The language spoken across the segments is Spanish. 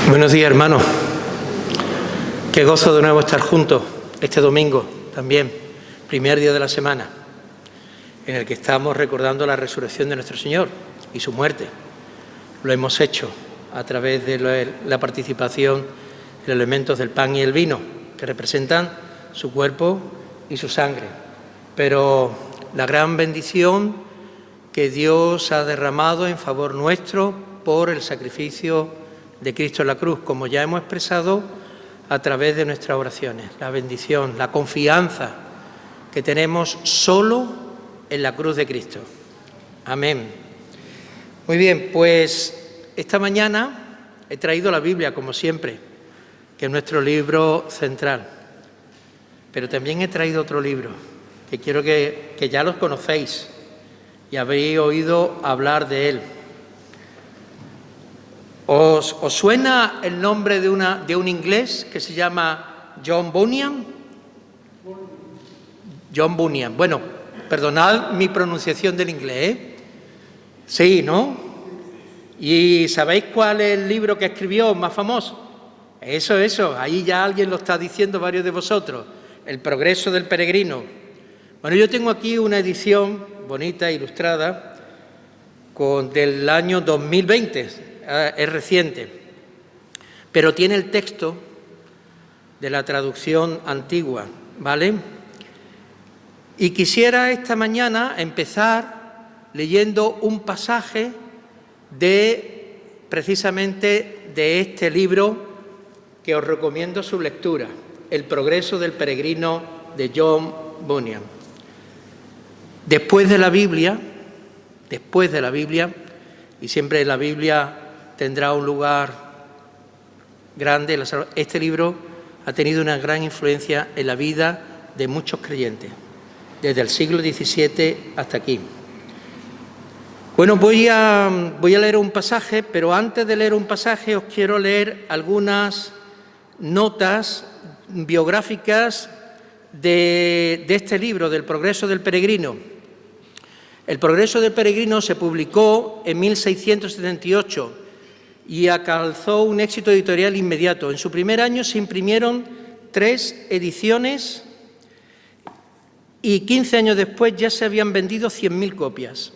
Buenos días, hermanos. Qué gozo de nuevo estar juntos este domingo también, primer día de la semana, en el que estamos recordando la resurrección de nuestro Señor y su muerte. Lo hemos hecho a través de la participación en elementos del pan y el vino, que representan su cuerpo y su sangre. Pero la gran bendición que Dios ha derramado en favor nuestro por el sacrificio de Cristo en la cruz, como ya hemos expresado a través de nuestras oraciones, la bendición, la confianza que tenemos solo en la cruz de Cristo. Amén. Muy bien, pues esta mañana he traído la Biblia, como siempre, que es nuestro libro central, pero también he traído otro libro, que quiero que ya los conocéis y habéis oído hablar de él. ¿Os suena el nombre de un inglés que se llama John Bunyan? John Bunyan. Bueno, perdonad mi pronunciación del inglés, ¿eh? Sí, ¿no? ¿Y sabéis cuál es el libro que escribió más famoso? Eso, ahí ya alguien lo está diciendo, varios de vosotros. El progreso del peregrino. Bueno, yo tengo aquí una edición bonita, ilustrada, del año 2020. Es reciente, pero tiene el texto de la traducción antigua, ¿vale? Y quisiera esta mañana empezar leyendo un pasaje precisamente de este libro que os recomiendo su lectura, El progreso del peregrino de John Bunyan. Después de la Biblia, y siempre la Biblia tendrá un lugar grande, este libro ha tenido una gran influencia en la vida de muchos creyentes, desde el siglo XVII hasta aquí. Bueno, voy a leer un pasaje, pero antes de leer un pasaje os quiero leer algunas notas biográficas de este libro, del progreso del peregrino. El progreso del peregrino se publicó en 1678 y alcanzó un éxito editorial inmediato. En su primer año se imprimieron 3 ediciones y 15 años después ya se habían vendido 100.000 copias.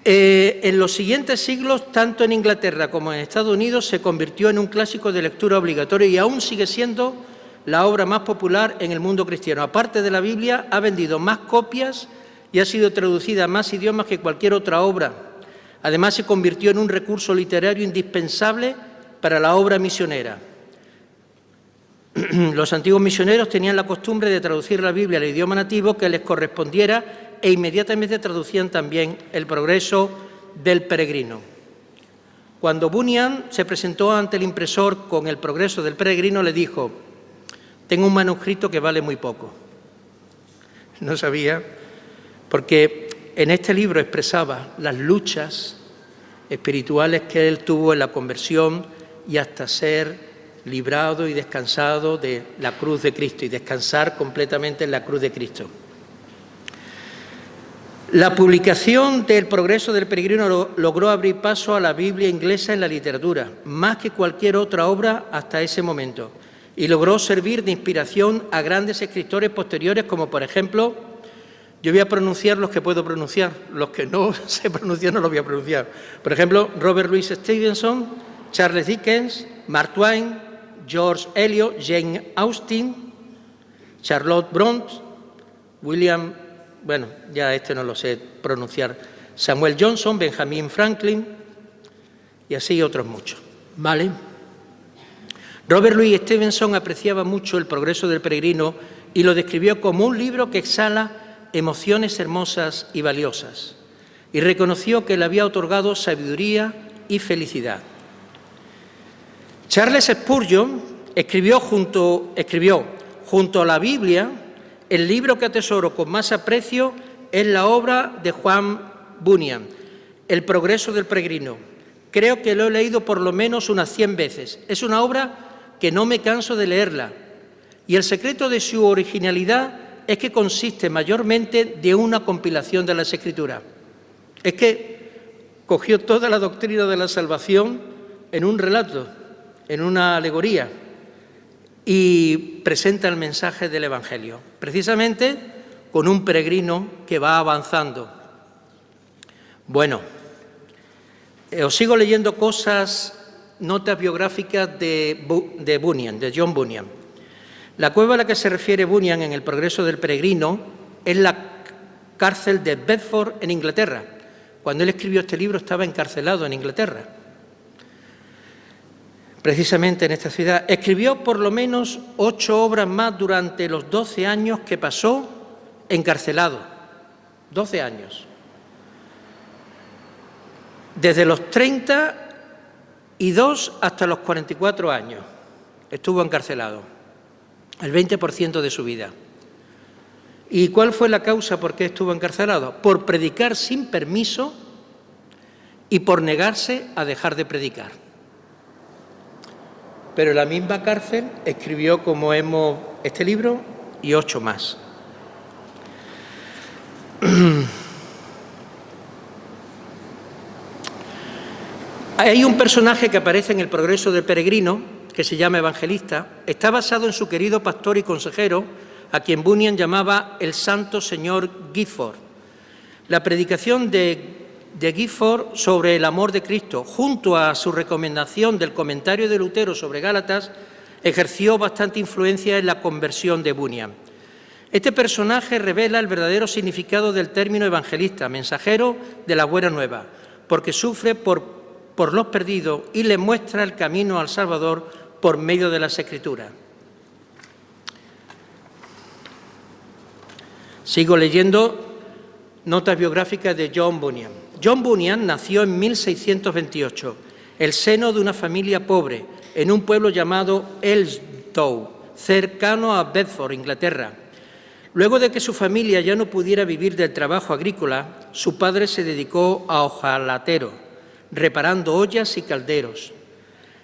En los siguientes siglos, tanto en Inglaterra como en Estados Unidos, se convirtió en un clásico de lectura obligatorio y aún sigue siendo la obra más popular en el mundo cristiano. Aparte de la Biblia, ha vendido más copias y ha sido traducida a más idiomas que cualquier otra obra. Además, se convirtió en un recurso literario indispensable para la obra misionera. Los antiguos misioneros tenían la costumbre de traducir la Biblia al idioma nativo que les correspondiera e inmediatamente traducían también el progreso del peregrino. Cuando Bunyan se presentó ante el impresor con el progreso del peregrino, le dijo: «Tengo un manuscrito que vale muy poco». No sabía, porque en este libro expresaba las luchas espirituales que él tuvo en la conversión y hasta ser librado y descansado de la cruz de Cristo y descansar completamente en la cruz de Cristo. La publicación del progreso del peregrino logró abrir paso a la Biblia inglesa en la literatura, más que cualquier otra obra hasta ese momento, y logró servir de inspiración a grandes escritores posteriores, como por ejemplo, yo voy a pronunciar los que puedo pronunciar, los que no sé pronunciar no los voy a pronunciar. Por ejemplo, Robert Louis Stevenson, Charles Dickens, Mark Twain, George Eliot, Jane Austen, Charlotte Brontë, William, ya no lo sé pronunciar, Samuel Johnson, Benjamin Franklin y así otros muchos, ¿vale? Robert Louis Stevenson apreciaba mucho el progreso del peregrino y lo describió como un libro que exhala emociones hermosas y valiosas, y reconoció que le había otorgado sabiduría y felicidad. Charles Spurgeon escribió junto a la Biblia: «El libro que atesoro con más aprecio es la obra de John Bunyan, El progreso del peregrino. Creo que lo he leído por lo menos unas 100 veces. Es una obra que no me canso de leerla, y el secreto de su originalidad es que consiste mayormente de una compilación de las Escrituras». Es que cogió toda la doctrina de la salvación en un relato, en una alegoría, y presenta el mensaje del Evangelio, precisamente con un peregrino que va avanzando. Bueno, os sigo leyendo notas biográficas de Bunyan, de John Bunyan. La cueva a la que se refiere Bunyan en El progreso del peregrino es la cárcel de Bedford en Inglaterra. Cuando él escribió este libro estaba encarcelado en Inglaterra, precisamente en esta ciudad. Escribió por lo menos 8 obras más durante los 12 años que pasó encarcelado. 12 años. Desde los 32 hasta los 44 años estuvo encarcelado, el 20% de su vida. ¿Y cuál fue la causa por qué estuvo encarcelado? Por predicar sin permiso y por negarse a dejar de predicar. Pero en la misma cárcel escribió, este libro y 8 más. Hay un personaje que aparece en El progreso del peregrino, que se llama Evangelista. Está basado en su querido pastor y consejero, a quien Bunyan llamaba el santo señor Gifford. La predicación de Gifford sobre el amor de Cristo, junto a su recomendación del comentario de Lutero sobre Gálatas, ejerció bastante influencia en la conversión de Bunyan. Este personaje revela el verdadero significado del término evangelista, mensajero de la buena nueva, porque sufre por los perdidos y les muestra el camino al Salvador por medio de las Escrituras. Sigo leyendo notas biográficas de John Bunyan. John Bunyan nació en 1628, el seno de una familia pobre, en un pueblo llamado Elstow, cercano a Bedford, Inglaterra. Luego de que su familia ya no pudiera vivir del trabajo agrícola, su padre se dedicó a hojalatero, reparando ollas y calderos.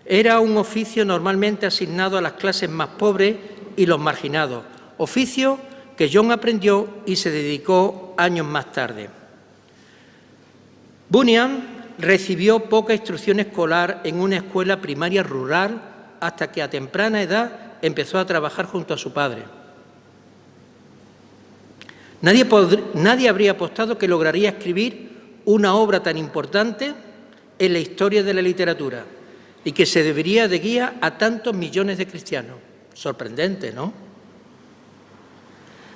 Era un oficio normalmente asignado a las clases más pobres y los marginados, oficio que John aprendió y se dedicó años más tarde. Bunyan recibió poca instrucción escolar en una escuela primaria rural hasta que a temprana edad empezó a trabajar junto a su padre. Nadie habría apostado que lograría escribir una obra tan importante en la historia de la literatura y que se debería de guía a tantos millones de cristianos. Sorprendente, ¿no?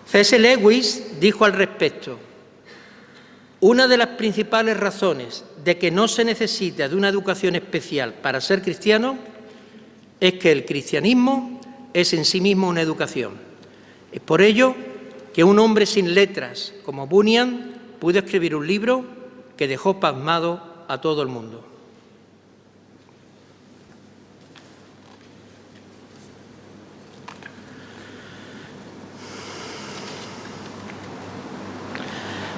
C.S. Lewis dijo al respecto: una de las principales razones de que no se necesita de una educación especial para ser cristiano es que el cristianismo es en sí mismo una educación. Es por ello que un hombre sin letras como Bunyan pudo escribir un libro que dejó pasmado a todo el mundo.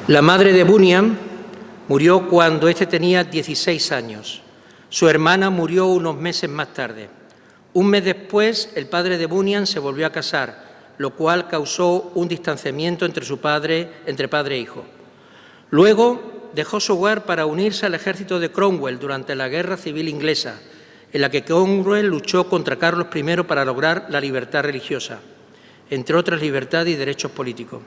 La madre de Bunyan murió cuando éste tenía 16 años. Su hermana murió unos meses más tarde. Un mes después, el padre de Bunyan se volvió a casar, lo cual causó un distanciamiento entre padre e hijo. Luego dejó su hogar para unirse al ejército de Cromwell durante la Guerra Civil Inglesa, en la que Cromwell luchó contra Carlos I para lograr la libertad religiosa, entre otras libertades y derechos políticos.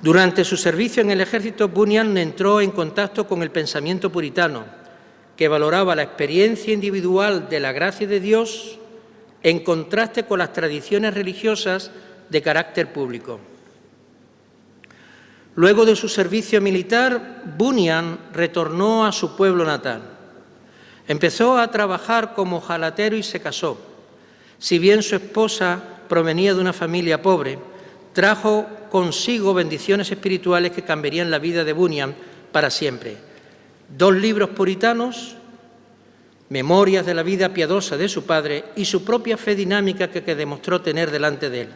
Durante su servicio en el ejército, Bunyan entró en contacto con el pensamiento puritano, que valoraba la experiencia individual de la gracia de Dios en contraste con las tradiciones religiosas de carácter público. Luego de su servicio militar, Bunyan retornó a su pueblo natal. Empezó a trabajar como hojalatero y se casó. Si bien su esposa provenía de una familia pobre, trajo consigo bendiciones espirituales que cambiarían la vida de Bunyan para siempre. 2 libros puritanos, memorias de la vida piadosa de su padre y su propia fe dinámica que demostró tener delante de él.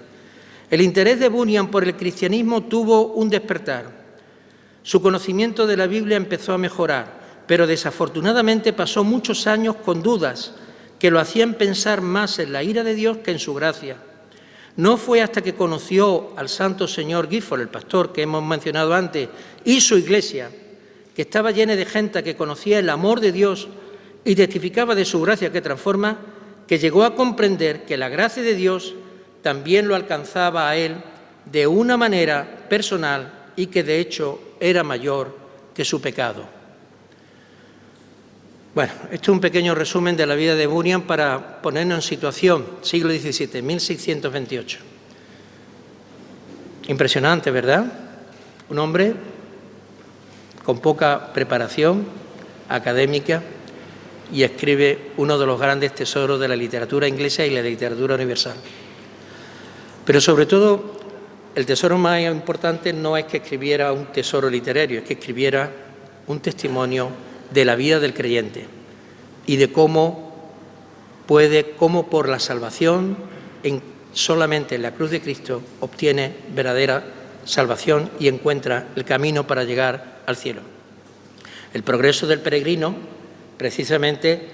El interés de Bunyan por el cristianismo tuvo un despertar. Su conocimiento de la Biblia empezó a mejorar, pero desafortunadamente pasó muchos años con dudas que lo hacían pensar más en la ira de Dios que en su gracia. No fue hasta que conoció al santo señor Gifford, el pastor que hemos mencionado antes, y su iglesia, que estaba llena de gente que conocía el amor de Dios y testificaba de su gracia que transforma, que llegó a comprender que la gracia de Dios también lo alcanzaba a él de una manera personal y que de hecho era mayor que su pecado. Bueno, esto es un pequeño resumen de la vida de Bunyan para ponernos en situación, siglo XVII, 1628. Impresionante, ¿verdad? Un hombre con poca preparación académica y escribe uno de los grandes tesoros de la literatura inglesa y la literatura universal. Pero sobre todo, el tesoro más importante no es que escribiera un tesoro literario, es que escribiera un testimonio de la vida del creyente y de cómo por la salvación, solamente en la cruz de Cristo, obtiene verdadera salvación y encuentra el camino para llegar al cielo. El progreso del peregrino, precisamente,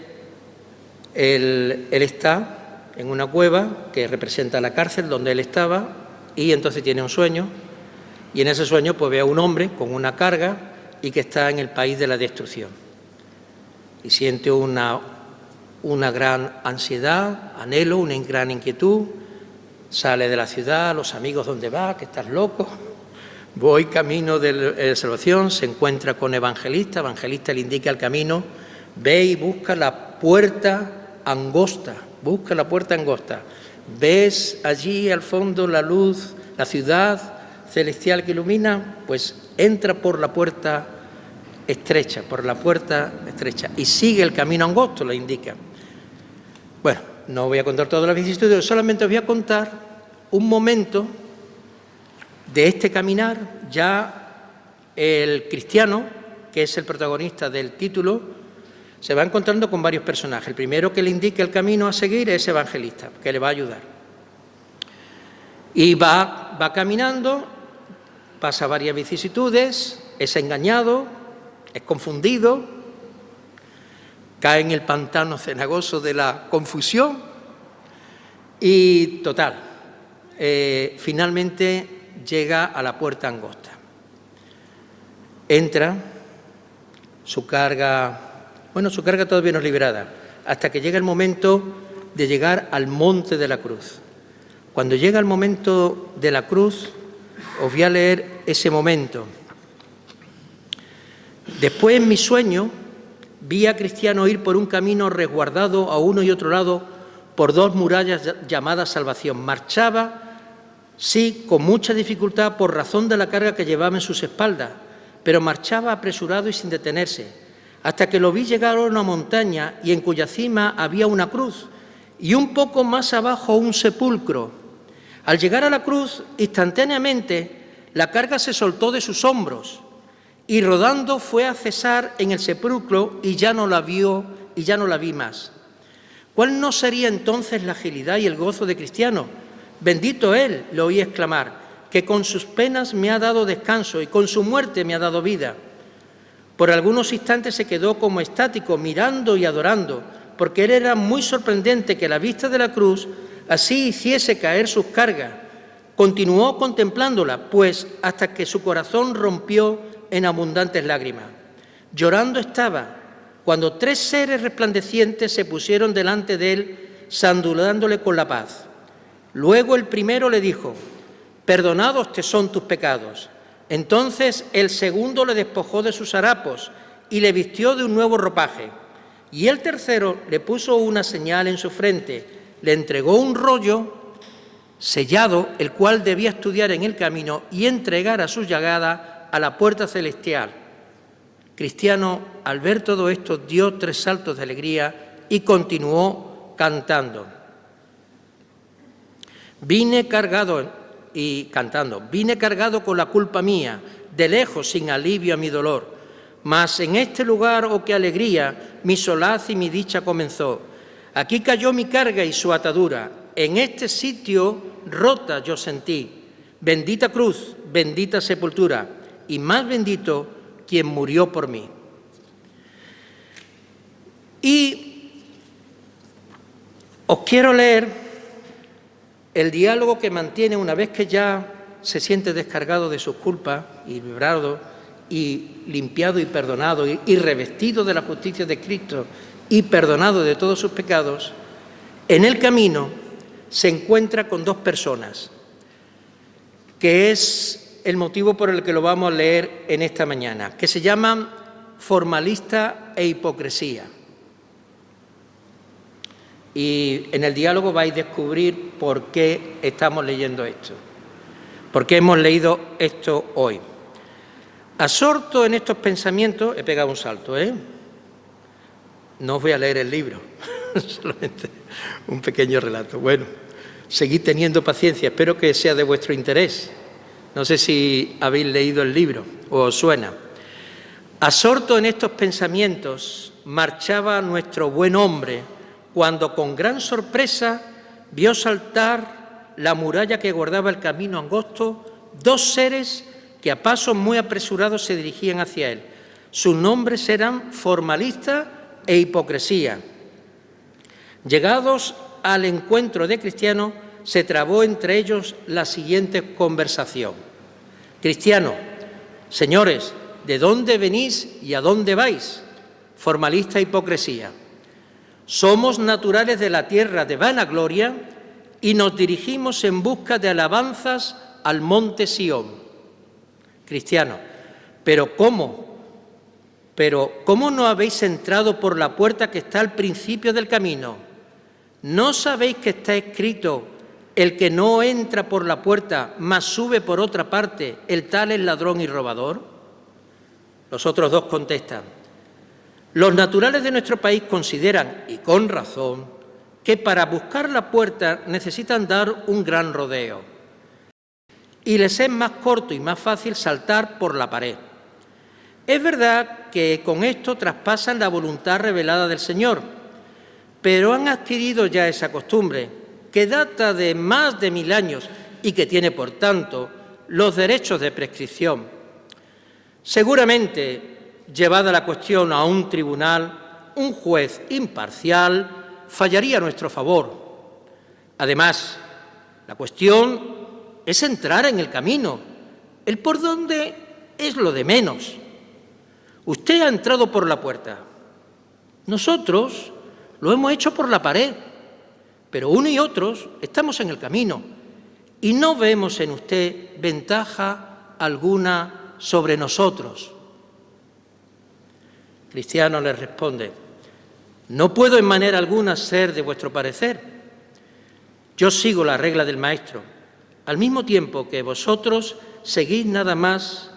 él está en una cueva que representa la cárcel donde él estaba y entonces tiene un sueño y en ese sueño pues ve a un hombre con una carga y que está en el país de la destrucción y siente una gran ansiedad, anhelo, una gran inquietud. Sale de la ciudad, los amigos, ¿dónde va? ¿Que estás loco? Voy camino de salvación, se encuentra con Evangelista le indica el camino, ve y busca la puerta angosta, ¿Ves allí al fondo la luz, la ciudad celestial que ilumina? Pues entra por la puerta estrecha, y sigue el camino angosto, lo indica. Bueno, no voy a contar todas las vicisitudes, solamente os voy a contar un momento de este caminar. Ya el cristiano, que es el protagonista del título, se va encontrando con varios personajes. El primero que le indica el camino a seguir es Evangelista, que le va a ayudar. Y va caminando, pasa varias vicisitudes, es engañado, es confundido, cae en el pantano cenagoso de la confusión y, total, finalmente llega a la puerta angosta. Entra, su carga todavía no es liberada, hasta que llega el momento de llegar al monte de la cruz. Cuando llega el momento de la cruz, os voy a leer ese momento. Después, en mi sueño, vi a Cristiano ir por un camino resguardado a uno y otro lado por dos murallas llamadas salvación. Marchaba, sí, con mucha dificultad por razón de la carga que llevaba en sus espaldas, pero marchaba apresurado y sin detenerse, hasta que lo vi llegar a una montaña y en cuya cima había una cruz y un poco más abajo un sepulcro. Al llegar a la cruz, instantáneamente la carga se soltó de sus hombros y rodando fue a cesar en el sepulcro y ya no la vi más. ¿Cuál no sería entonces la agilidad y el gozo de Cristiano? Bendito él, le oí exclamar, que con sus penas me ha dado descanso y con su muerte me ha dado vida. Por algunos instantes se quedó como estático, mirando y adorando, porque él era muy sorprendente que la vista de la cruz así hiciese caer sus cargas. Continuó contemplándola, pues hasta que su corazón rompió en abundantes lágrimas. Llorando estaba, cuando tres seres resplandecientes se pusieron delante de él, saludándole con la paz. Luego el primero le dijo: «Perdonados te son tus pecados». Entonces el segundo le despojó de sus harapos y le vistió de un nuevo ropaje. Y el tercero le puso una señal en su frente, le entregó un rollo sellado, el cual debía estudiar en el camino y entregar a su llegada a la puerta celestial. Cristiano, al ver todo esto, dio tres saltos de alegría y continuó cantando. Vine cargado con la culpa mía, de lejos sin alivio a mi dolor. Mas en este lugar, oh qué alegría, mi solaz y mi dicha comenzó. Aquí cayó mi carga y su atadura, en este sitio rota yo sentí. Bendita cruz, bendita sepultura, y más bendito quien murió por mí. Y os quiero leer el diálogo que mantiene una vez que ya se siente descargado de sus culpas y librado y limpiado y perdonado y revestido de la justicia de Cristo y perdonado de todos sus pecados, en el camino se encuentra con dos personas, que es el motivo por el que lo vamos a leer en esta mañana, que se llaman formalista e hipocresía. Y en el diálogo vais a descubrir por qué estamos leyendo esto, por qué hemos leído esto hoy. Absorto en estos pensamientos, he pegado un salto, no os voy a leer el libro, solamente un pequeño relato. Bueno, seguid teniendo paciencia, espero que sea de vuestro interés. No sé si habéis leído el libro o os suena. Absorto en estos pensamientos, marchaba nuestro buen hombre cuando con gran sorpresa vio saltar la muralla que guardaba el camino angosto dos seres que a pasos muy apresurados se dirigían hacia él. Sus nombres eran formalista e hipocresía. Llegados al encuentro de Cristiano, se trabó entre ellos la siguiente conversación. Cristiano, señores, ¿de dónde venís y a dónde vais? Formalista e hipocresía. Somos naturales de la tierra de vanagloria y nos dirigimos en busca de alabanzas al monte Sión. Cristiano, ¿pero cómo? ¿Cómo no habéis entrado por la puerta que está al principio del camino? ¿No sabéis que está escrito: el que no entra por la puerta, mas sube por otra parte, el tal es ladrón y robador? Los otros dos contestan: los naturales de nuestro país consideran, y con razón, que para buscar la puerta necesitan dar un gran rodeo y les es más corto y más fácil saltar por la pared. Es verdad que con esto traspasan la voluntad revelada del Señor, pero han adquirido ya esa costumbre, que data de más de 1000 años y que tiene, por tanto, los derechos de prescripción. Seguramente, llevada la cuestión a un tribunal, un juez imparcial fallaría a nuestro favor. Además, la cuestión es entrar en el camino. El por dónde es lo de menos. Usted ha entrado por la puerta. Nosotros lo hemos hecho por la pared. Pero uno y otros estamos en el camino y no vemos en usted ventaja alguna sobre nosotros. Cristiano les responde: no puedo en manera alguna ser de vuestro parecer. Yo sigo la regla del Maestro, al mismo tiempo que vosotros seguís nada más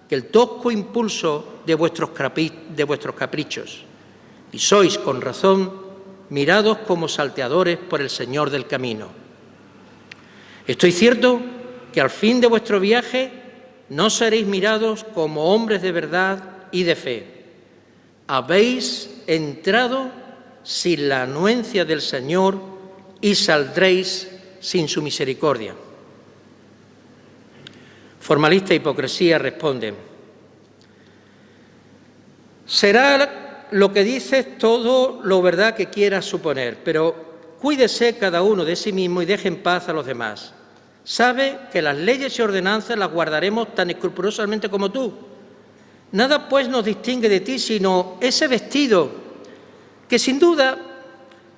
que el tosco impulso de vuestros caprichos, y sois, con razón, mirados como salteadores por el Señor del camino. Estoy cierto que al fin de vuestro viaje no seréis mirados como hombres de verdad y de fe. Habéis entrado sin la anuencia del Señor y saldréis sin su misericordia. Formalista e hipocresía responden: será lo que dices todo lo verdad que quieras suponer, pero cuídese cada uno de sí mismo y deje en paz a los demás. Sabe que las leyes y ordenanzas las guardaremos tan escrupulosamente como tú. Nada pues nos distingue de ti sino ese vestido que sin duda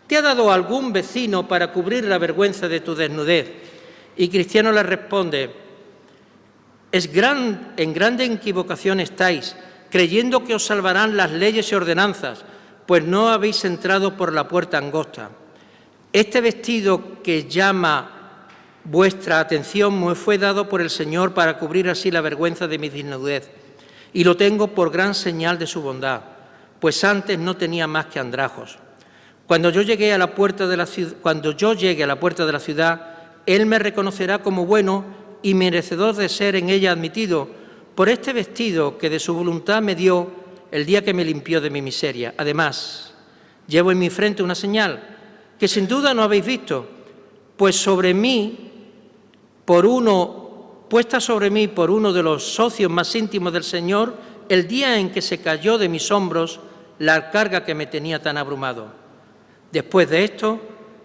te ha dado algún vecino para cubrir la vergüenza de tu desnudez. Y Cristiano le responde: en grande equivocación estáis, creyendo que os salvarán las leyes y ordenanzas, pues no habéis entrado por la puerta angosta. Este vestido que llama vuestra atención me fue dado por el Señor para cubrir así la vergüenza de mi desnudez, y lo tengo por gran señal de su bondad, pues antes no tenía más que andrajos. Cuando yo llegue a la puerta de la ciudad, Él me reconocerá como bueno y merecedor de ser en ella admitido, por este vestido que de su voluntad me dio el día que me limpió de mi miseria. Además, llevo en mi frente una señal que sin duda no habéis visto, puesta sobre mí por uno de los socios más íntimos del Señor, el día en que se cayó de mis hombros la carga que me tenía tan abrumado. Después de esto,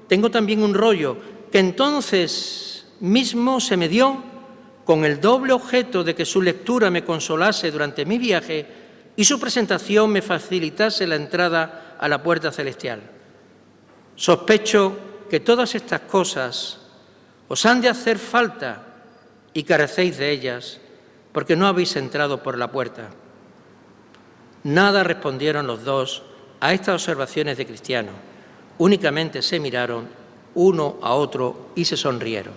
tengo también un rollo que entonces mismo se me dio con el doble objeto de que su lectura me consolase durante mi viaje y su presentación me facilitase la entrada a la puerta celestial. Sospecho que todas estas cosas os han de hacer falta y carecéis de ellas, porque no habéis entrado por la puerta. Nada respondieron los dos a estas observaciones de Cristiano. Únicamente se miraron uno a otro y se sonrieron.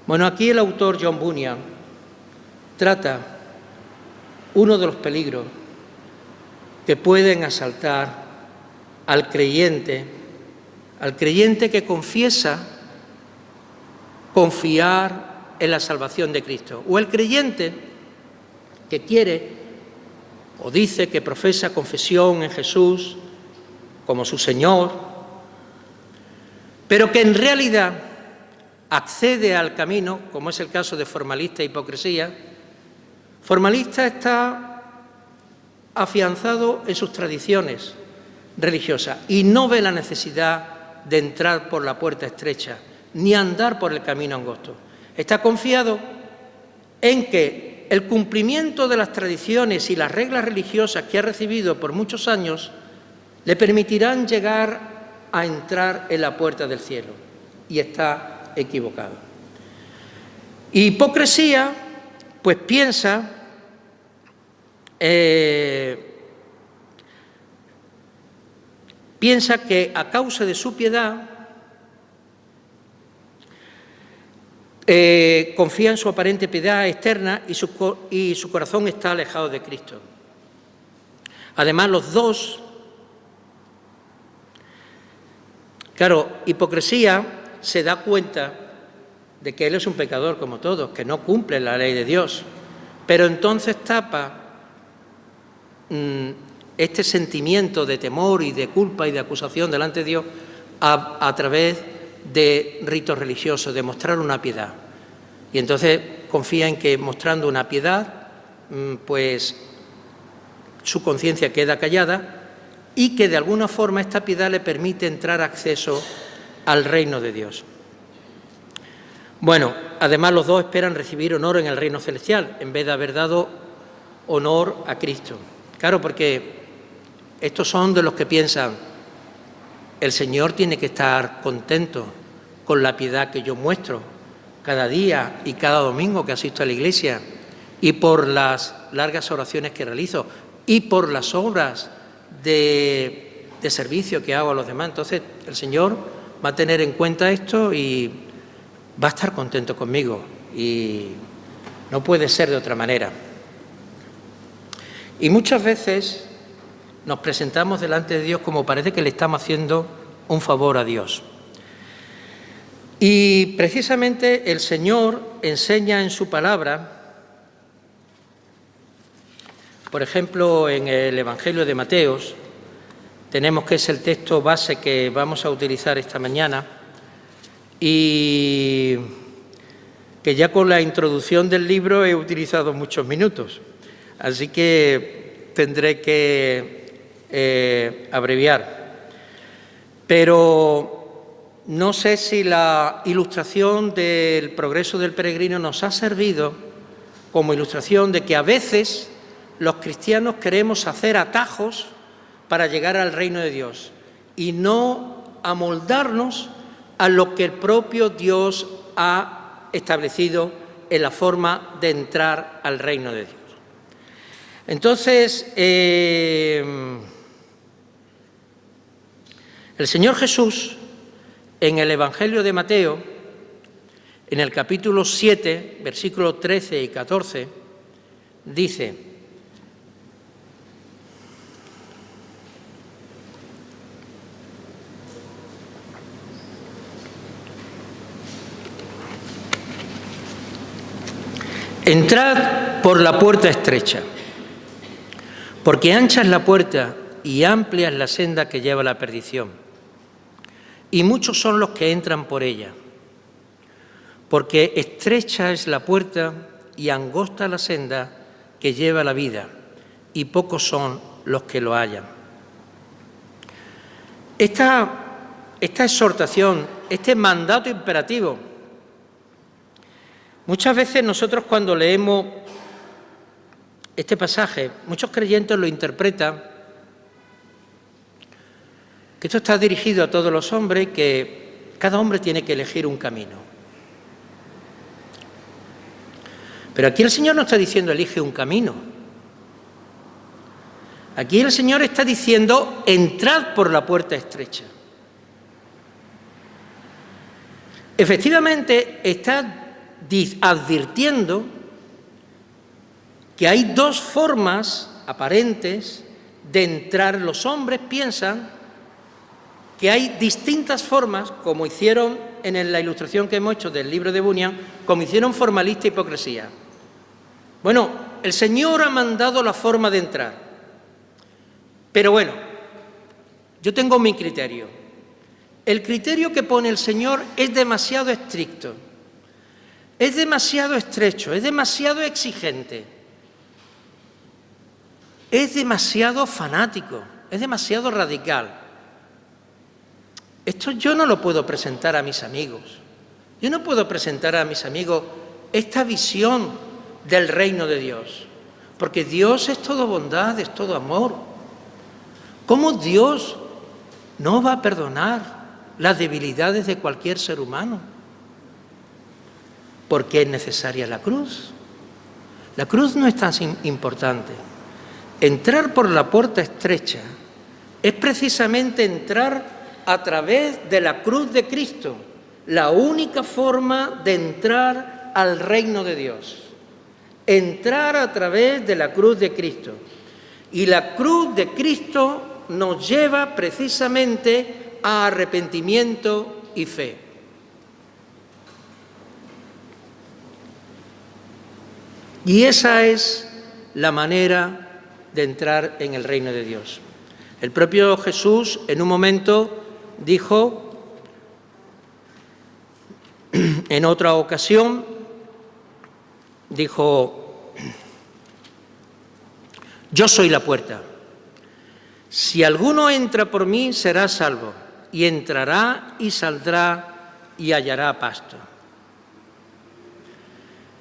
Bueno, aquí el autor John Bunyan trata uno de los peligros que pueden asaltar al creyente que confiesa confiar en la salvación de Cristo, o el creyente que quiere o dice que profesa confesión en Jesús como su Señor, pero que en realidad accede al camino, como es el caso de formalista e hipocresía. Formalista está afianzado en sus tradiciones religiosas y no ve la necesidad de entrar por la puerta estrecha ni andar por el camino angosto. Está confiado en que el cumplimiento de las tradiciones y las reglas religiosas que ha recibido por muchos años le permitirán llegar a entrar en la puerta del cielo, y está equivocado. Hipocresía, pues piensa que a causa de su piedad confía en su aparente piedad externa y su corazón está alejado de Cristo. Además, los dos, claro, hipocresía se da cuenta de que él es un pecador como todos, que no cumple la ley de Dios, pero entonces tapa este sentimiento de temor y de culpa y de acusación delante de Dios a través de ritos religiosos, de mostrar una piedad. Y entonces confía en que mostrando una piedad, pues su conciencia queda callada y que de alguna forma esta piedad le permite entrar acceso al reino de Dios. Bueno, además los dos esperan recibir honor en el reino celestial, en vez de haber dado honor a Cristo. Claro, porque estos son de los que piensan, el Señor tiene que estar contento con la piedad que yo muestro cada día y cada domingo que asisto a la iglesia, y por las largas oraciones que realizo, y por las obras de servicio que hago a los demás. Entonces el Señor va a tener en cuenta esto y va a estar contento conmigo, y no puede ser de otra manera. Y muchas veces nos presentamos delante de Dios como parece que le estamos haciendo un favor a Dios. Y precisamente el Señor enseña en su palabra, por ejemplo, en el Evangelio de Mateo, tenemos que es el texto base que vamos a utilizar esta mañana, y que ya con la introducción del libro he utilizado muchos minutos, así que tendré que abreviar. Pero no sé si la ilustración del progreso del peregrino nos ha servido como ilustración de que a veces los cristianos queremos hacer atajos para llegar al reino de Dios y no amoldarnos a lo que el propio Dios ha establecido en la forma de entrar al reino de Dios. Entonces, el Señor Jesús, en el Evangelio de Mateo, en el capítulo 7, versículos 13 y 14, dice: entrad por la puerta estrecha, porque ancha es la puerta y amplia es la senda que lleva a la perdición, y muchos son los que entran por ella. Porque estrecha es la puerta y angosta la senda que lleva a la vida, y pocos son los que lo hallan. Esta exhortación, este mandato imperativo, Muchas veces nosotros cuando leemos este pasaje, muchos creyentes lo interpretan que esto está dirigido a todos los hombres, que cada hombre tiene que elegir un camino. Pero aquí el Señor no está diciendo elige un camino. Aquí el Señor está diciendo entrad por la puerta estrecha. Efectivamente está advirtiendo que hay dos formas aparentes de entrar. Los hombres piensan que hay distintas formas, como hicieron en la ilustración que hemos hecho del libro de Bunyan, como hicieron formalista e hipocresía. Bueno, el Señor ha mandado la forma de entrar, pero bueno, yo tengo mi criterio. El criterio que pone el Señor es demasiado estricto, es demasiado estrecho, es demasiado exigente, es demasiado fanático, es demasiado radical. Esto yo no lo puedo presentar a mis amigos. Yo no puedo presentar a mis amigos esta visión del reino de Dios, porque Dios es todo bondad, es todo amor. ¿Cómo Dios no va a perdonar las debilidades de cualquier ser humano? Porque es necesaria la cruz. La cruz no es tan importante. Entrar por la puerta estrecha es precisamente entrar a través de la cruz de Cristo, la única forma de entrar al reino de Dios. Entrar a través de la cruz de Cristo. Y la cruz de Cristo nos lleva precisamente a arrepentimiento y fe. Y esa es la manera de entrar en el reino de Dios. El propio Jesús en un momento dijo, en otra ocasión, dijo, yo soy la puerta. Si alguno entra por mí, será salvo, y entrará y saldrá y hallará pasto.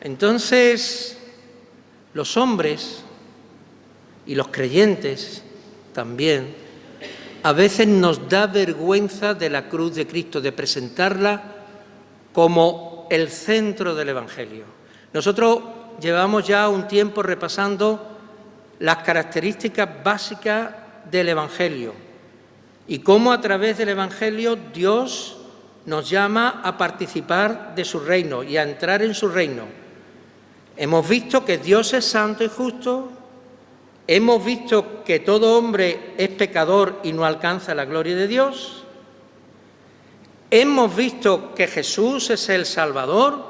Entonces, los hombres y los creyentes también, a veces nos da vergüenza de la cruz de Cristo, de presentarla como el centro del Evangelio. Nosotros llevamos ya un tiempo repasando las características básicas del Evangelio y cómo a través del Evangelio Dios nos llama a participar de su reino y a entrar en su reino. Hemos visto que Dios es santo y justo. Hemos visto que todo hombre es pecador y no alcanza la gloria de Dios. Hemos visto que Jesús es el Salvador,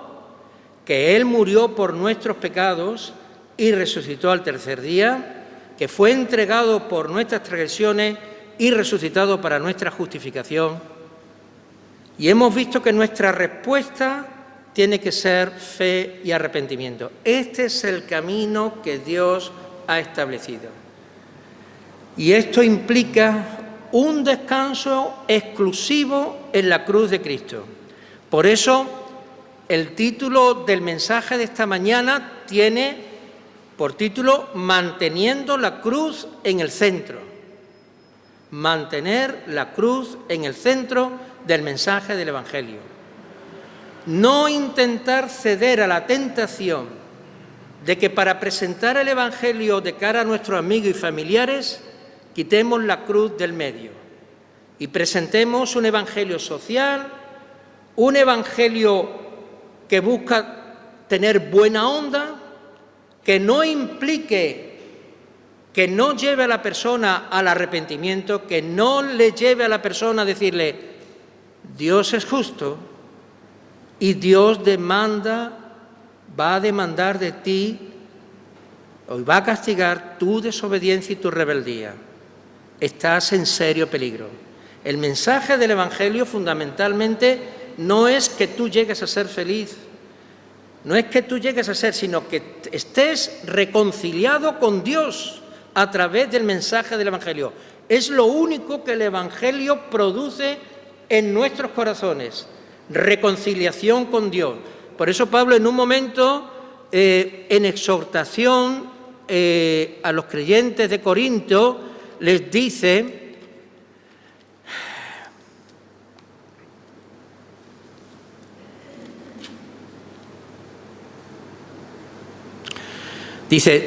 que Él murió por nuestros pecados y resucitó al tercer día, que fue entregado por nuestras transgresiones y resucitado para nuestra justificación. Y hemos visto que nuestra respuesta tiene que ser fe y arrepentimiento. Este es el camino que Dios ha establecido. Y esto implica un descanso exclusivo en la cruz de Cristo. Por eso, el título del mensaje de esta mañana tiene por título Manteniendo la cruz en el centro. Mantener la cruz en el centro del mensaje del Evangelio. No intentar ceder a la tentación de que para presentar el Evangelio de cara a nuestros amigos y familiares, quitemos la cruz del medio y presentemos un Evangelio social, un Evangelio que busca tener buena onda, que no implique, que no lleve a la persona al arrepentimiento, que no le lleve a la persona a decirle, Dios es justo y Dios va a demandar de ti, o va a castigar tu desobediencia y tu rebeldía. Estás en serio peligro. El mensaje del Evangelio fundamentalmente no es que tú llegues a ser feliz, no es que tú llegues a ser, sino que estés reconciliado con Dios a través del mensaje del Evangelio. Es lo único que el Evangelio produce en nuestros corazones, reconciliación con Dios. Por eso Pablo, en un momento, en exhortación a los creyentes de Corinto, les dice: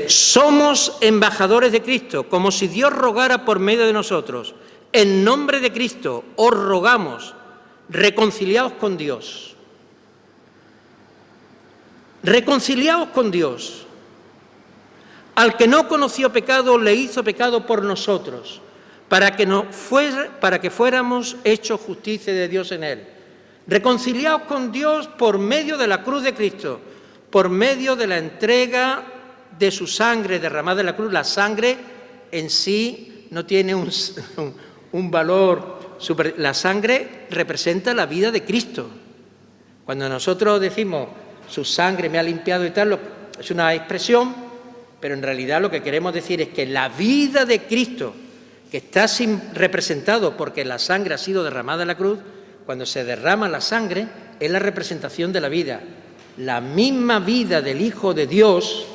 somos embajadores de Cristo, como si Dios rogara por medio de nosotros. En nombre de Cristo os rogamos, reconciliaos con Dios. Reconciliaos con Dios. Al que no conoció pecado, le hizo pecado por nosotros, para que fuéramos hechos justicia de Dios en él. Reconciliaos con Dios por medio de la cruz de Cristo, por medio de la entrega de su sangre derramada en la cruz. La sangre en sí no tiene un valor super. La sangre representa la vida de Cristo. Cuando nosotros decimos su sangre me ha limpiado y tal, es una expresión, pero en realidad lo que queremos decir es que la vida de Cristo, que está representado porque la sangre ha sido derramada en la cruz, cuando se derrama la sangre es la representación de la vida. La misma vida del Hijo de Dios,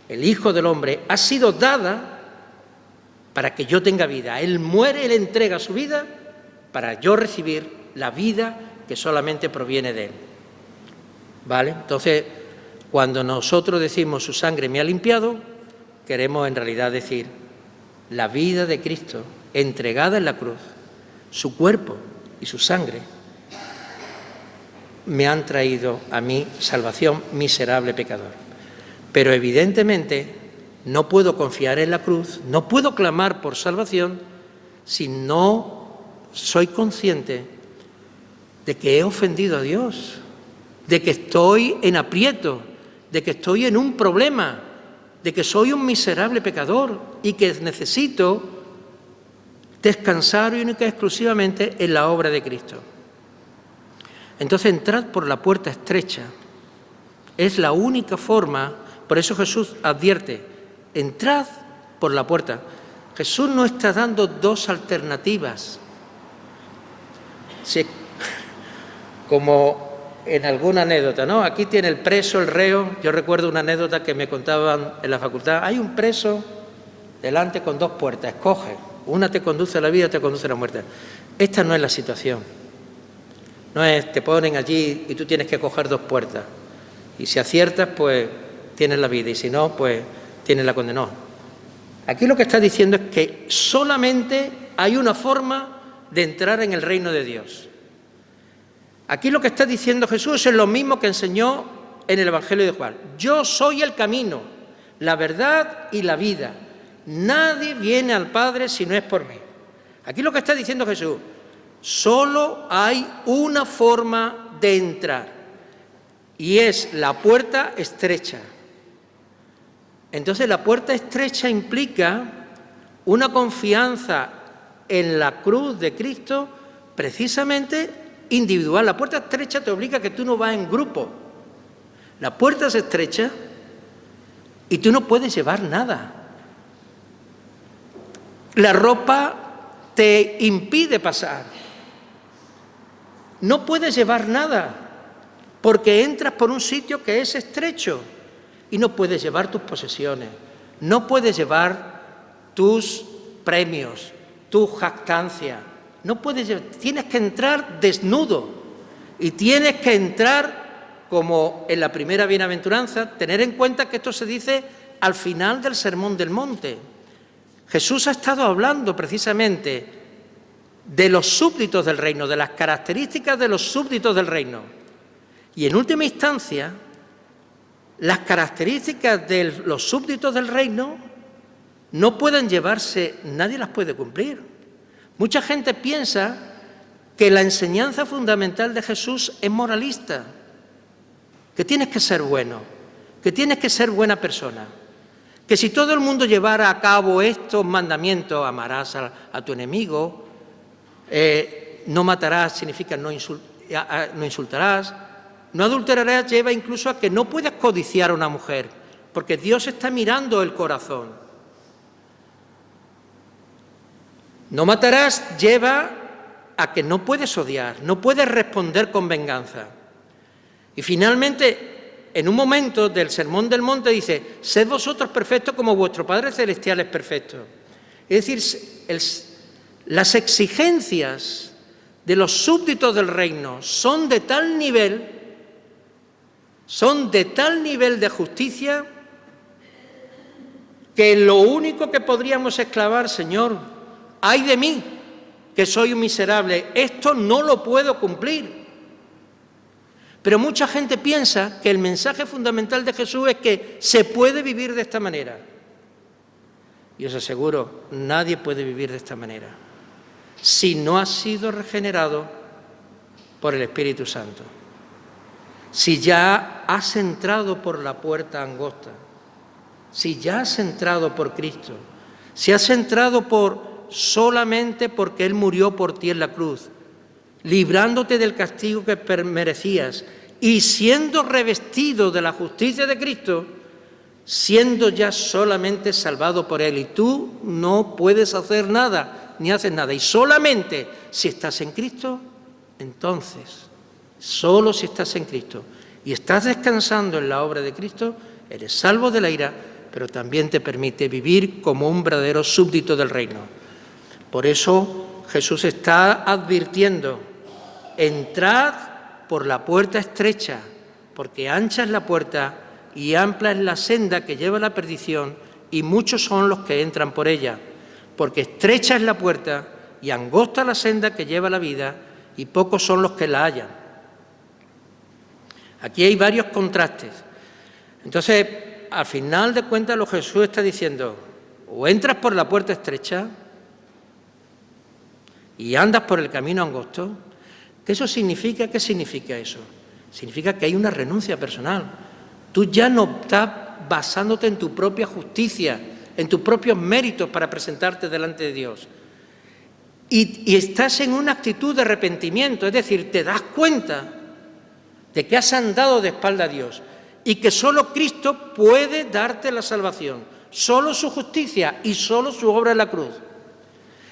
el Hijo del Hombre, ha sido dada para que yo tenga vida. Él muere, Él entrega su vida para yo recibir la vida que solamente proviene de Él. ¿Vale? Entonces, cuando nosotros decimos su sangre me ha limpiado, queremos en realidad decir la vida de Cristo entregada en la cruz, su cuerpo y su sangre, me han traído a mí salvación, miserable pecador. Pero evidentemente no puedo confiar en la cruz, no puedo clamar por salvación si no soy consciente de que he ofendido a Dios, de que estoy en aprieto, de que estoy en un problema, de que soy un miserable pecador y que necesito descansar única y exclusivamente en la obra de Cristo. Entonces, entrad por la puerta estrecha. Es la única forma. Por eso Jesús advierte: entrad por la puerta. Jesús no está dando dos alternativas. Como en alguna anécdota, ¿no? Aquí tiene el preso, el reo. Yo recuerdo una anécdota que me contaban en la facultad. Hay un preso delante con dos puertas. Escoge. Una te conduce a la vida, otra te conduce a la muerte. Esta no es la situación. No es, te ponen allí y tú tienes que coger dos puertas. Y si aciertas, pues tienes la vida. Y si no, pues tienes la condena. No. Aquí lo que está diciendo es que solamente hay una forma de entrar en el reino de Dios. Aquí lo que está diciendo Jesús es lo mismo que enseñó en el Evangelio de Juan. Yo soy el camino, la verdad y la vida. Nadie viene al Padre si no es por mí. Aquí lo que está diciendo Jesús: solo hay una forma de entrar y es la puerta estrecha. Entonces, la puerta estrecha implica una confianza en la cruz de Cristo precisamente individual. La puerta estrecha te obliga a que tú no vas en grupo. La puerta es estrecha y tú no puedes llevar nada. La ropa te impide pasar. No puedes llevar nada porque entras por un sitio que es estrecho y no puedes llevar tus posesiones, no puedes llevar tus premios, tu jactancia, no puedes llevar, tienes que entrar desnudo y tienes que entrar como en la primera bienaventuranza. Tener en cuenta que esto se dice al final del Sermón del Monte. Jesús ha estado hablando precisamente de los súbditos del reino, de las características de los súbditos del reino. Y en última instancia, las características de los súbditos del reino no pueden llevarse, nadie las puede cumplir. Mucha gente piensa que la enseñanza fundamental de Jesús es moralista, que tienes que ser bueno, que tienes que ser buena persona, que si todo el mundo llevara a cabo estos mandamientos, amarás a tu enemigo, no matarás significa no insultarás, no adulterarás lleva incluso a que no puedas codiciar a una mujer, porque Dios está mirando el corazón. No matarás lleva a que no puedes odiar, no puedes responder con venganza. Y finalmente, en un momento del Sermón del Monte dice, sed vosotros perfectos como vuestro Padre Celestial es perfecto. Es decir, las exigencias de los súbditos del reino son de tal nivel de justicia que lo único que podríamos es clamar, Señor, ay de mí, que soy un miserable, esto no lo puedo cumplir. Pero mucha gente piensa que el mensaje fundamental de Jesús es que se puede vivir de esta manera. Y os aseguro, nadie puede vivir de esta manera si no ha sido regenerado por el Espíritu Santo. Si ya has entrado por la puerta angosta, si ya has entrado por Cristo, si has entrado solamente porque Él murió por ti en la cruz, librándote del castigo que merecías y siendo revestido de la justicia de Cristo, siendo ya solamente salvado por Él. Y tú no puedes hacer nada, ni haces nada. Y solamente si estás en Cristo, entonces, solo si estás en Cristo y estás descansando en la obra de Cristo, eres salvo de la ira, pero también te permite vivir como un verdadero súbdito del reino. Por eso Jesús está advirtiendo, entrad por la puerta estrecha, porque ancha es la puerta y amplia es la senda que lleva a la perdición, y muchos son los que entran por ella, porque estrecha es la puerta y angosta la senda que lleva a la vida, y pocos son los que la hallan. Aquí hay varios contrastes. Entonces, al final de cuentas, lo que Jesús está diciendo, o entras por la puerta estrecha y andas por el camino angosto. ¿Qué significa eso? Significa que hay una renuncia personal. Tú ya no estás basándote en tu propia justicia, en tus propios méritos para presentarte delante de Dios. Y estás en una actitud de arrepentimiento, es decir, te das cuenta de que has andado de espalda a Dios y que solo Cristo puede darte la salvación, solo su justicia y solo su obra en la cruz.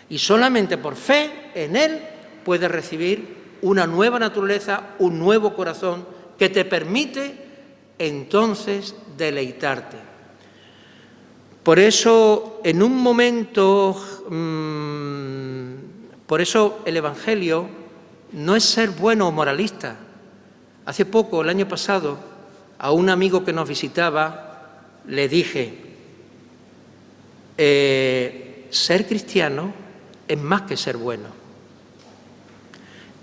Y solamente por fe en Él puedes recibir una nueva naturaleza, un nuevo corazón que te permite entonces deleitarte. Por eso, en un momento, por eso el Evangelio no es ser bueno o moralista. Hace poco, el año pasado, a un amigo que nos visitaba, le dije, ser cristiano es más que ser bueno.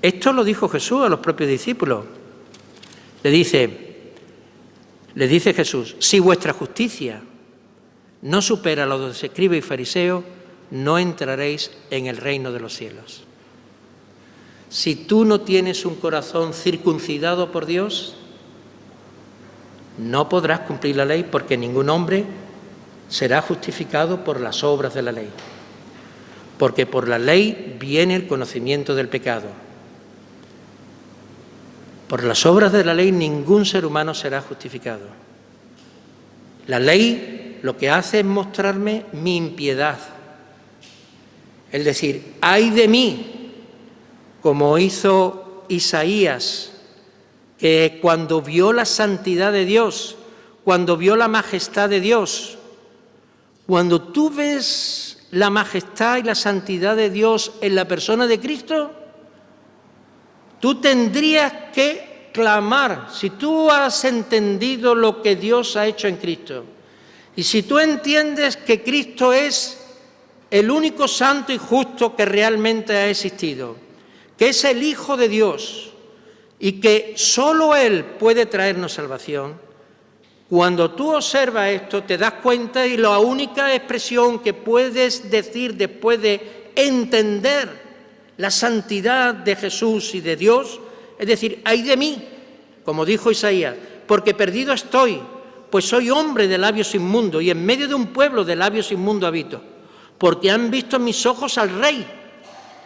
Esto lo dijo Jesús a los propios discípulos. Le dice Jesús, si vuestra justicia no supera a los de los escribas y fariseos, no entraréis en el reino de los cielos. Si tú no tienes un corazón circuncidado por Dios, no podrás cumplir la ley, porque ningún hombre será justificado por las obras de la ley. Porque por la ley viene el conocimiento del pecado. Por las obras de la ley ningún ser humano será justificado. La ley lo que hace es mostrarme mi impiedad. Es decir, ay de mí, como hizo Isaías, que cuando vio la santidad de Dios, cuando vio la majestad de Dios, cuando tú ves la majestad y la santidad de Dios en la persona de Cristo, tú tendrías que clamar. Si tú has entendido lo que Dios ha hecho en Cristo, y si tú entiendes que Cristo es el único santo y justo que realmente ha existido, que es el Hijo de Dios y que solo Él puede traernos salvación, cuando tú observas esto te das cuenta, y la única expresión que puedes decir después de entender la santidad de Jesús y de Dios, es decir, ay de mí, como dijo Isaías, porque perdido estoy, pues soy hombre de labios inmundos y en medio de un pueblo de labios inmundos habito, porque han visto mis ojos al Rey,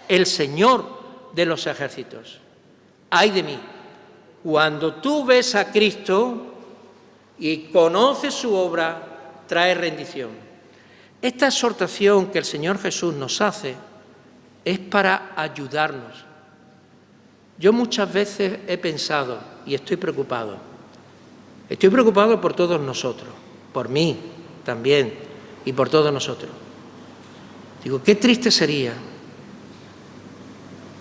el Señor de los ejércitos. Ay de mí, cuando tú ves a Cristo y conoces su obra, trae rendición. Esta exhortación que el Señor Jesús nos hace es para ayudarnos. Yo muchas veces he pensado, y estoy preocupado por todos nosotros, por mí también, y por todos nosotros. Digo, qué triste sería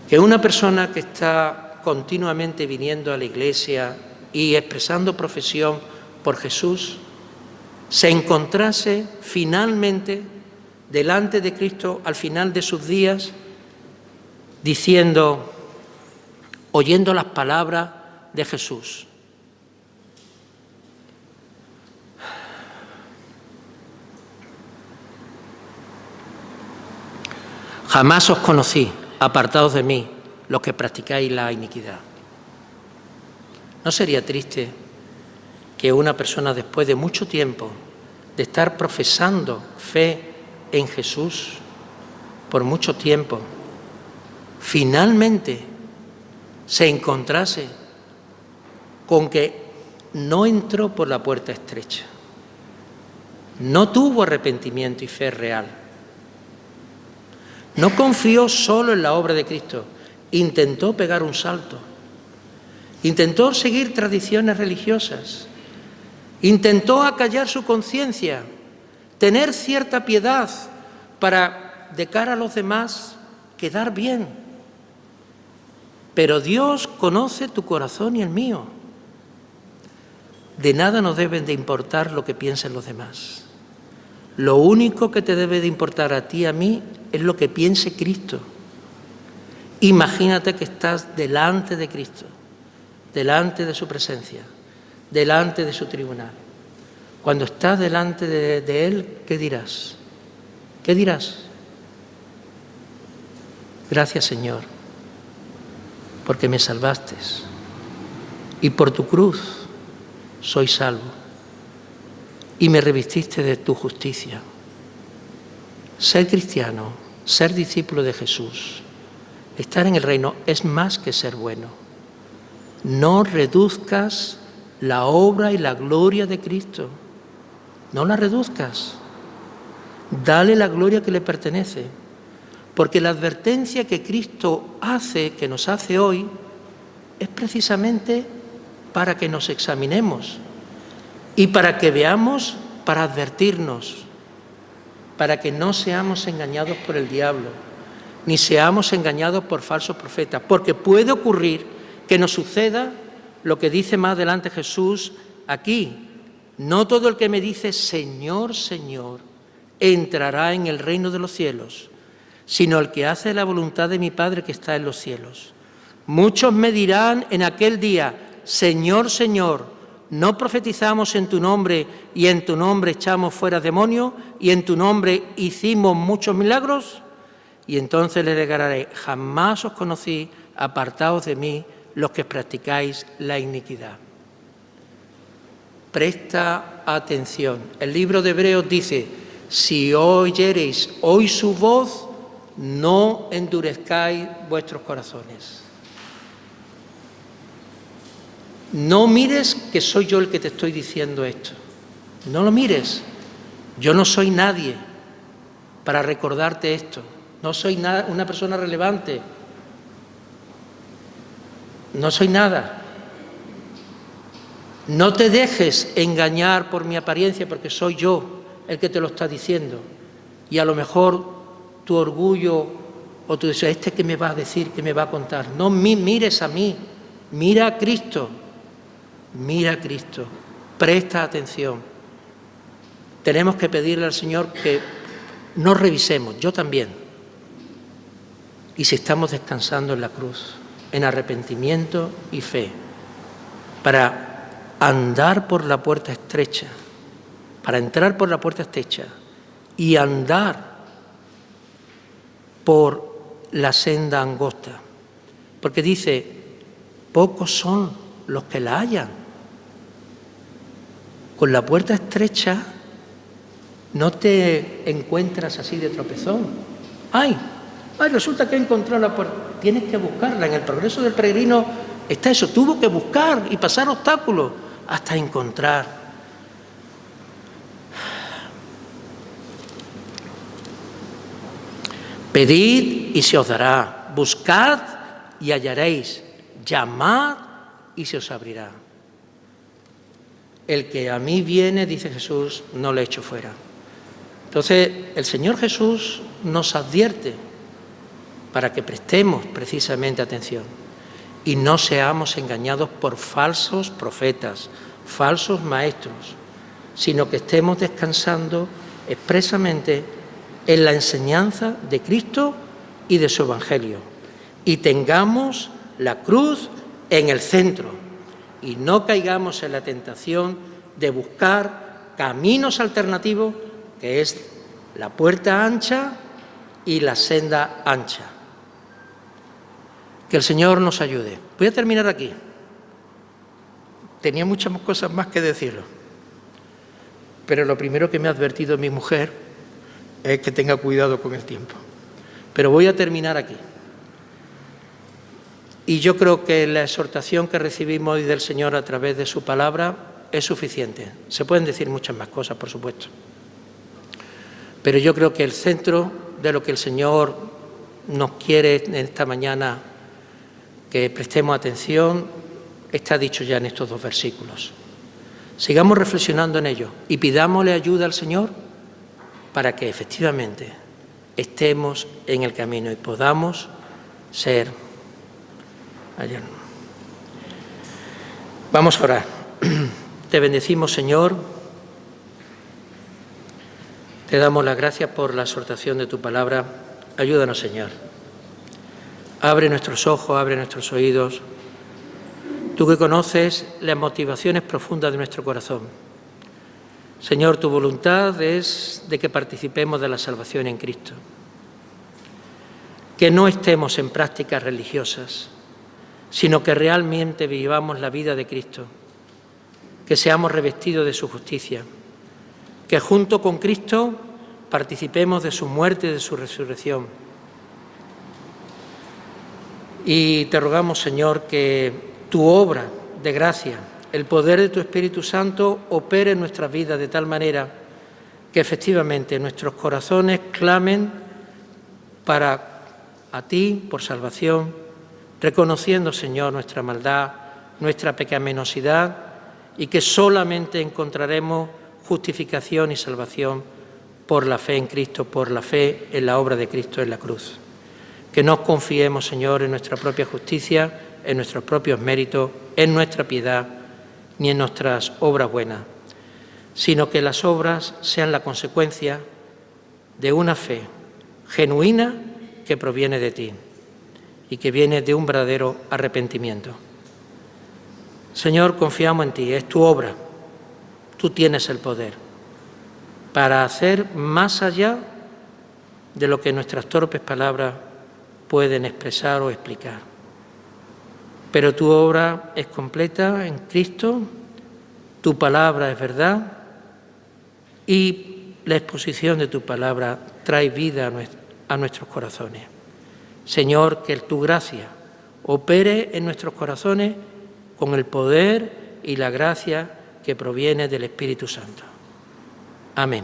que una persona que está continuamente viniendo a la iglesia y expresando profesión por Jesús, se encontrase finalmente delante de Cristo al final de sus días, diciendo, oyendo las palabras de Jesús: jamás os conocí, apartados de mí, los que practicáis la iniquidad. ¿No sería triste que una persona, después de mucho tiempo de estar profesando fe en Jesús, por mucho tiempo, finalmente se encontrase con que no entró por la puerta estrecha, no tuvo arrepentimiento y fe real, no confió solo en la obra de Cristo, intentó pegar un salto, intentó seguir tradiciones religiosas, intentó acallar su conciencia, tener cierta piedad para, de cara a los demás, quedar bien? Pero Dios conoce tu corazón y el mío. De nada nos deben de importar lo que piensen los demás. Lo único que te debe de importar a ti y a mí es lo que piense Cristo. Imagínate que estás delante de Cristo, delante de su presencia, delante de su tribunal. Cuando estás delante de Él, ¿qué dirás? ¿Qué dirás? Gracias, Señor, porque me salvaste y por tu cruz soy salvo y me revististe de tu justicia. Ser cristiano, ser discípulo de Jesús, estar en el reino es más que ser bueno. No reduzcas la obra y la gloria de Cristo. No la reduzcas. Dale la gloria que le pertenece. Porque la advertencia que Cristo hace, que nos hace hoy, es precisamente para que nos examinemos y para que veamos, para advertirnos, para que no seamos engañados por el diablo, ni seamos engañados por falsos profetas, porque puede ocurrir que nos suceda lo que dice más adelante Jesús aquí: no todo el que me dice Señor, Señor, entrará en el reino de los cielos, sino el que hace la voluntad de mi Padre que está en los cielos. Muchos me dirán en aquel día: Señor, Señor, ¿no profetizamos en tu nombre y en tu nombre echamos fuera demonios y en tu nombre hicimos muchos milagros? Y entonces le declararé: jamás os conocí, apartaos de mí los que practicáis la iniquidad. Presta atención. El libro de Hebreos dice: si oyereis hoy su voz, no endurezcáis vuestros corazones. No mires que soy yo el que te estoy diciendo esto. No lo mires. Yo no soy nadie para recordarte esto. No soy una persona relevante. No soy nada. No te dejes engañar por mi apariencia, porque soy yo el que te lo está diciendo. Y a lo mejor tu orgullo o tu deseo, ¿este qué me va a decir, qué me va a contar? No mires a mí, mira a Cristo. Mira a Cristo, presta atención. Tenemos que pedirle al Señor que nos revisemos, yo también. Y si estamos descansando en la cruz, en arrepentimiento y fe, para andar por la puerta estrecha, para entrar por la puerta estrecha y andar por la senda angosta. Porque dice, pocos son los que la hallan. Con la puerta estrecha no te encuentras así de tropezón. ¡Ay! Resulta que he encontrado la puerta. Tienes que buscarla. En el progreso del peregrino está eso. Tuvo que buscar y pasar obstáculos hasta encontrar. Pedid y se os dará. Buscad y hallaréis. llamad y se os abrirá. El que a mí viene, dice Jesús, no le echo fuera. Entonces, el Señor Jesús nos advierte para que prestemos precisamente atención y no seamos engañados por falsos profetas, falsos maestros, sino que estemos descansando expresamente en la enseñanza de Cristo y de su Evangelio, y tengamos la cruz en el centro y no caigamos en la tentación de buscar caminos alternativos, que es la puerta ancha y la senda ancha. Que el Señor nos ayude. Voy a terminar aquí. Tenía muchas cosas más que decirlo, pero lo primero que me ha advertido mi mujer es que tenga cuidado con el tiempo. Pero voy a terminar aquí. Y yo creo que la exhortación que recibimos hoy del Señor a través de su palabra es suficiente. Se pueden decir muchas más cosas, por supuesto. Pero yo creo que el centro de lo que el Señor nos quiere en esta mañana que prestemos atención está dicho ya en estos 2 versículos. Sigamos reflexionando en ello y pidámosle ayuda al Señor para que efectivamente estemos en el camino y podamos ser allá. Vamos a orar. Te bendecimos, Señor. Te damos las gracias por la exhortación de tu palabra. Ayúdanos, Señor. Abre nuestros ojos, abre nuestros oídos. Tú que conoces las motivaciones profundas de nuestro corazón. Señor, tu voluntad es de que participemos de la salvación en Cristo. Que no estemos en prácticas religiosas, sino que realmente vivamos la vida de Cristo, que seamos revestidos de su justicia, que junto con Cristo participemos de su muerte y de su resurrección. Y te rogamos, Señor, que tu obra de gracia, el poder de tu Espíritu Santo opere en nuestras vidas de tal manera que efectivamente nuestros corazones clamen a ti por salvación, reconociendo, Señor, nuestra maldad, nuestra pecaminosidad, y que solamente encontraremos justificación y salvación por la fe en Cristo, por la fe en la obra de Cristo en la cruz. Que no confiemos, Señor, en nuestra propia justicia, en nuestros propios méritos, en nuestra piedad, ni en nuestras obras buenas, sino que las obras sean la consecuencia de una fe genuina que proviene de ti y que viene de un verdadero arrepentimiento. Señor, confiamos en ti, es tu obra, tú tienes el poder para hacer más allá de lo que nuestras torpes palabras pueden expresar o explicar. Pero tu obra es completa en Cristo, tu palabra es verdad y la exposición de tu palabra trae vida a nuestros corazones. Señor, que tu gracia opere en nuestros corazones con el poder y la gracia que proviene del Espíritu Santo. Amén.